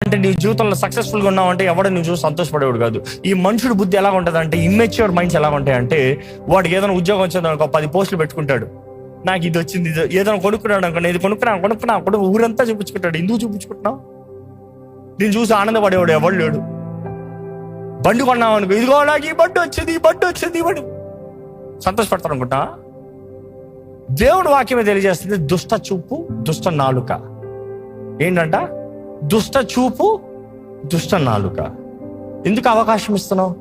అంటే, నీ జీవితంలో సక్సెస్ఫుల్గా ఉన్నావు అంటే ఎవడో నువ్వు చూసి సంతోషపడేవాడు కాదు. ఈ మనుషుడు బుద్ధి ఎలా ఉంటుంది అంటే, ఇమ్మెచ్యూర్ మైండ్స్ ఎలా ఉంటాయంటే, వాడికి ఏదైనా ఉద్యోగం వచ్చింది అనుకో 10 పోస్టులు పెట్టుకుంటాడు. నాకు ఇది వచ్చింది, ఏదైనా కొనుక్కున్నాడు అనుకో, ఇది కొనుక్కున్నా ఊరంతా చూపించుకుంటాడు. ఎందుకు చూపించుకుంటున్నావు? నేను చూసి ఆనందపడేవాడు ఎవడు లేడు. బండి కొన్నావు అనుకో, ఇదిగో నాకు ఈ బండి వచ్చింది వాడు సంతోషపడతాడు అనుకుంటా. దేవుడు వాక్యమే తెలియజేస్తుంది, దుష్ట చూపు దుష్ట నాలుక. ఏంటంట? దుష్ట చూపు దుష్ట నాలుక. ఎందుకు అవకాశం ఇస్తున్నావు?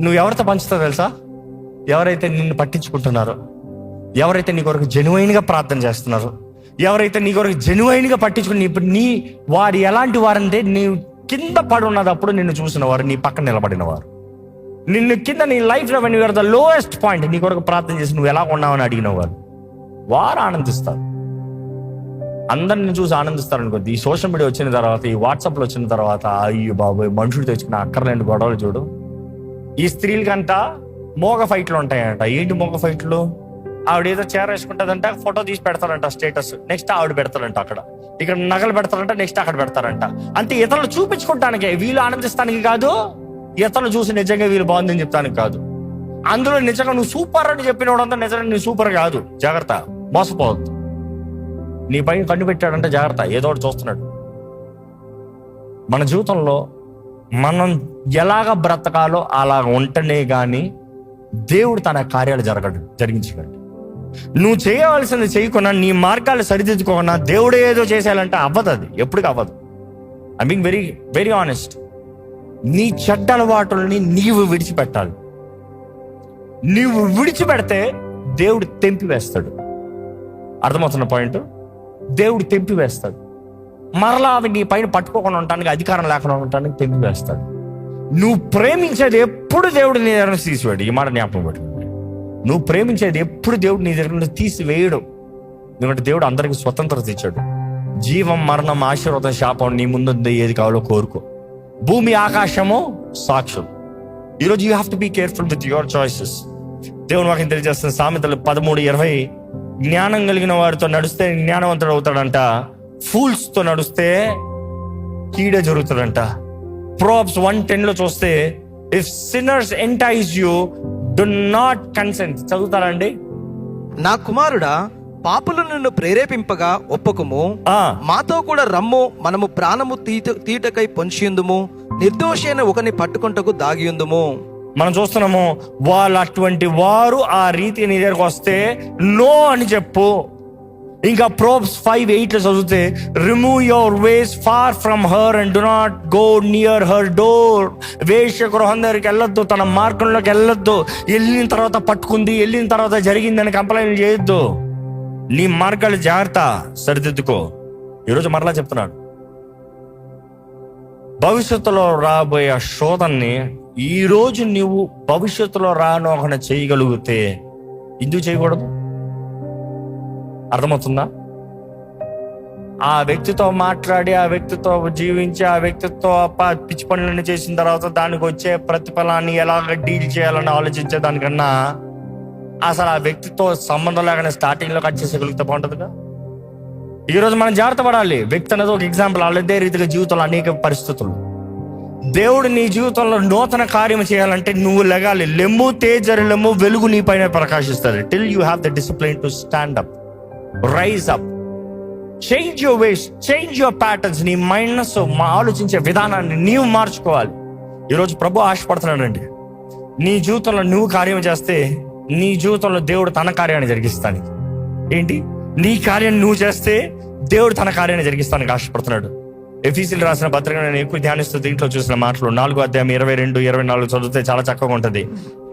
నువ్వు ఎవరితో పంచుతావు తెలుసా? ఎవరైతే నిన్ను పట్టించుకుంటున్నారో, ఎవరైతే నీ కొరకు జెన్యున్గా ప్రార్థన చేస్తున్నారో, ఎవరైతే నీ కొరకు జెన్యున్గా పట్టించుకుని, ఇప్పుడు వారు ఎలాంటి వారంటే, నీవు కింద పడి ఉన్నదప్పుడు నిన్ను చూసిన వారు, నీ పక్కన నిలబడిన వారు, నిన్ను కింద నీ లైఫ్లో when you're the lowest point, నీ కొరకు ప్రార్థన చేసి నువ్వు ఎలా ఉన్నావని అడిగిన వారు ఆనందిస్తారు. అందరిని చూసి ఆనందిస్తారు అనుకోద్ది. ఈ సోషల్ మీడియా వచ్చిన తర్వాత, ఈ వాట్సాప్లో వచ్చిన తర్వాత, అయ్యో బాబోయ్ మనుషుడు తెచ్చుకున్న అక్కర్లేని గొడవలు చూడు. ఈ స్త్రీలకంట మోగ ఫైట్లు ఉంటాయంట. ఏంటి మోగ ఫైట్లు? ఆవిడ ఏదో చీర వేసుకుంటుందంట, ఫోటో తీసి పెడతారంట స్టేటస్, నెక్స్ట్ ఆవిడ పెడతారంట అక్కడ, ఇక్కడ నగలు పెడతారంట, నెక్స్ట్ అక్కడ పెడతారంట. అంటే ఇతరులు చూపించుకుంటానికే, వీళ్ళు ఆనందిస్తానికి కాదు, ఇతరులు చూసి నిజంగా వీళ్ళు బాగుందని చెప్తానికి కాదు. అందులో నిజంగా నువ్వు సూపర్ అని చెప్పినవాడంతా నిజంగా నువ్వు సూపర్ కాదు. జాగ్రత్త, మోసపోవద్దు. నీ పైన కన్ను పెట్టాడంటే జాగ్రత్త, ఏదో ఒకటి చూస్తున్నాడు. మన జీవితంలో మనం ఎలాగ బ్రతకాలో అలాగ ఉంటేనే గాని దేవుడు తన కార్యాలు జరిగించగలడు. నువ్వు చేయవలసింది చేయకుండా, నీ మార్గాలు సరిదిద్దుకోకుండా దేవుడే ఏదో చేసేయాలంటే అవ్వదు. అది ఎప్పటికీ అవ్వదు. I mean very very honest. నీ చెడ్డ అలవాటుల్ని నీవు విడిచిపెట్టాలి. నీవు విడిచిపెడితే దేవుడు తెంపివేస్తాడు. అర్థమవుతున్న పాయింట్? దేవుడు తెంపివేస్తాడు. మరలా అవి నీ పైన పట్టుకోకుండా ఉండటానికి, అధికారం లేకుండా ఉండటానికి తెంపివేస్తాడు. నువ్వు ప్రేమించేది ఎప్పుడు దేవుడు నీ దగ్గర నుంచి తీసివేయడు. ఈ మాట జ్ఞాపకం పెట్టుకో. నువ్వు ప్రేమించేది ఎప్పుడు దేవుడు నీ దగ్గర నుంచి తీసివేయడు. ఎందుకంటే దేవుడు అందరికీ స్వతంత్రత ఇచ్చాడు. జీవం, మరణం, ఆశీర్వాదం, శాపం నీ ముందు ఏది కావాలో కోరుకో. భూమి ఆకాశము సాక్షులు. ఈరోజు you have to be careful with your choices. దేవుని వాక్యం తెలియజేస్తుంది సామెతలు 13:20, జ్ఞానం కలిగిన వారితో నడిస్తే జ్ఞానవంతుడు అవుతాడంట, ఫూల్స్ తో నడిస్తే కీడే జరుగుతుందంట. Proverbs 1:10 చూస్తే, if sinners entice you do not consent. చదువుతారండి? నా కుమారుడా, పాపులు నిన్ను ప్రేరేపింపగా ఒప్పకుము, మాతో కూడా రమ్ము, మనము ప్రాణము తీటకై పొంచియుందుము, నిర్దోషైన ఒకని పట్టుకుంటకు దాగియుందుము. మనం చూస్తున్నాము, వాళ్ళు అటువంటి వారు ఆ రీతి నీ దగ్గరకు వస్తే నో అని చెప్పు. ఇంకా Proverbs 5:8 చదివితే, remove your ways far from her and do not go near her door. వేశ్య గృహం దగ్గరికి వెళ్ళొద్దు, తన మార్గంలోకి వెళ్ళొద్దు. వెళ్ళిన తర్వాత పట్టుకుంది, వెళ్ళిన తర్వాత జరిగిందని కంప్లైంట్ చేయొద్దు. నీ మార్గాలు జాగ్రత్త, సరిదిద్దుకో. ఈరోజు మరలా చెప్తున్నాడు, భవిష్యత్తులో రాబోయే శోధనని ఈరోజు నువ్వు భవిష్యత్తులో రానోహన చేయగలిగితే ఎందుకు చేయకూడదు? అర్థమవుతుందా? ఆ వ్యక్తితో మాట్లాడి, ఆ వ్యక్తితో జీవించి, ఆ వ్యక్తితో పిచ్చి పనులన్నీ చేసిన తర్వాత దానికి వచ్చే ప్రతిఫలాన్ని ఎలాగ డీల్ చేయాలని ఆలోచించే దానికన్నా అసలు ఆ వ్యక్తితో సంబంధం లేకుండా స్టార్టింగ్ లో కట్ చేసేగలిగితే బాగుంటుందిగా. ఈరోజు మనం జాగ్రత్త పడాలి. వ్యక్తి అనేది ఒక ఎగ్జాంపుల్. అదే రీతిగా జీవితంలో అనేక పరిస్థితులు. దేవుడు నీ జీవితంలో నూతన కార్యం చేయాలంటే నువ్వు లెగాలి. లెమ్ము తేజరి లెమ్ము, వెలుగు నీ పైన ప్రకాశిస్తుంది. Till you have the discipline to stand up, rise up, change your ways, change your patterns. నీ మైండ్నెస్, ఆలోచించే విధానాన్ని నీవు మార్చుకోవాలి. ఈరోజు ప్రభు ఆశపడుతున్నాడండి, నీ జీవితంలో నువ్వు కార్యం చేస్తే నీ జీవితంలో దేవుడు తన కార్యాన్ని జరిగిస్తాను. ఏంటి? నీ కార్యాన్ని నువ్వు చేస్తే దేవుడు తన కార్యాన్ని జరిగిస్తానికి ఆశపడుతున్నాడు. ఎఫీసీలు రాసిన పత్రిక నేను ఎక్కువ ధ్యానిస్తూ దీంట్లో చూసిన మాటలు 4:22-24 చదివితే చాలా చక్కగా ఉంటుంది.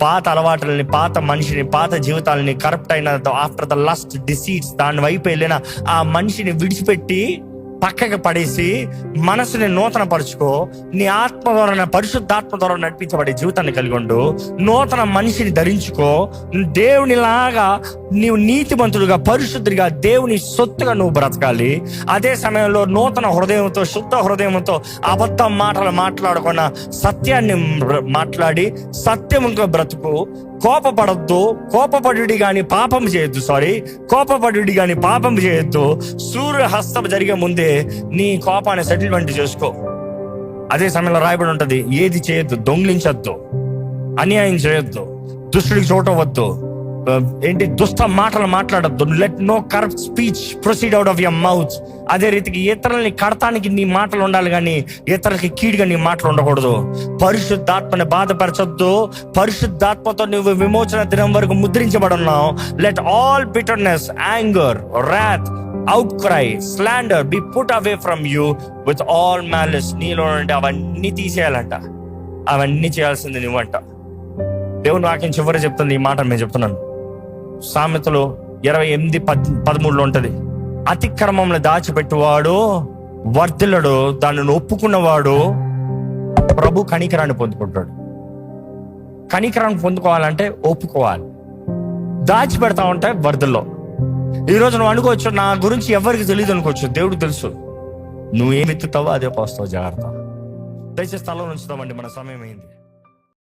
పాత అలవాట్లని, పాత మనిషిని, పాత జీవితాలని, కరప్ట్ అయిన ఆఫ్టర్ ద లస్ట్ డిసీట్స్, దాని వైపు వెళ్ళిన ఆ మనిషిని విడిచిపెట్టి పక్కకి పడేసి మనసుని నూతన పరుచుకో. నీ ఆత్మ ద్వారా, పరిశుద్ధాత్మ ద్వారా నడిపించబడే జీవితాన్ని కలిగి ఉండు. నూతన మనిషిని ధరించుకో. దేవునిలాగా నీవు నీతిమంతుడుగా, పరిశుద్ధుడిగా, దేవుని సొత్తుగా నువ్వు బ్రతకాలి. అదే సమయంలో నూతన హృదయంతో, శుద్ధ హృదయంతో అబద్ధం మాటలు మాట్లాడకుండా సత్యాన్ని మాట్లాడి సత్యముగా బ్రతుకు. కోపపడద్దు, కోపపడుడి కానీ పాపం చేయొద్దు. కోపపడుడి కానీ పాపం చేయొద్దు. సూర్య హస్తం జరిగే ముందే నీ కోపాన్ని సెటిల్మెంట్ చేసుకో. అదే సమయంలో రాయబడి ఉంటది, ఏది చేయొద్దు, దొంగిలించొద్దు, అన్యాయం చేయొద్దు, దుష్టుడికి చోటవద్దు, దుష్ట మాటలు మాట్లాడద్దు. Let no corrupt speech proceed out of your mouth. అదే రీతికి ఇతరులని కడతానికి నీ మాటలు ఉండాలి కానీ ఇతరులకి కీడుగా నీ మాటలు ఉండకూడదు. పరిశుద్ధాత్మని బాధపరచొద్దు. పరిశుద్ధాత్మతో నువ్వు విమోచన దినం వరకు ముద్రించబడి ఉన్నావు. Let all bitterness, anger, wrath, outcry, slander be put away from you with all malice. నీలో నుండి అవన్నీ తీసేయాలంట. అవన్నీ చేయాల్సింది నువ్వంట. దేవుని వాక్యం చివరి చెప్తుంది ఈ మాట నేను చెప్తున్నాను. సామెతలు 28:13 ఉంటది, అతిక్రమంలో దాచిపెట్టువాడు వర్ధిల్లడు, దానిని ఒప్పుకున్నవాడు ప్రభు కనికరాన్ని పొందుకుంటాడు. కనికరాన్ని పొందుకోవాలంటే ఒప్పుకోవాలి. దాచిపెడతా ఉంటే వర్ధిల్లో. ఈరోజు నువ్వు అనుకోవచ్చు, నా గురించి ఎవరికి తెలియదు అనుకోవచ్చు. దేవుడు తెలుసు. నువ్వు ఏమి ఎత్తుతావో అదే పోస్తావు. జాగ్రత్త. దయచేసి స్థలం ఉంచుతామండి, మన సమయం అయింది.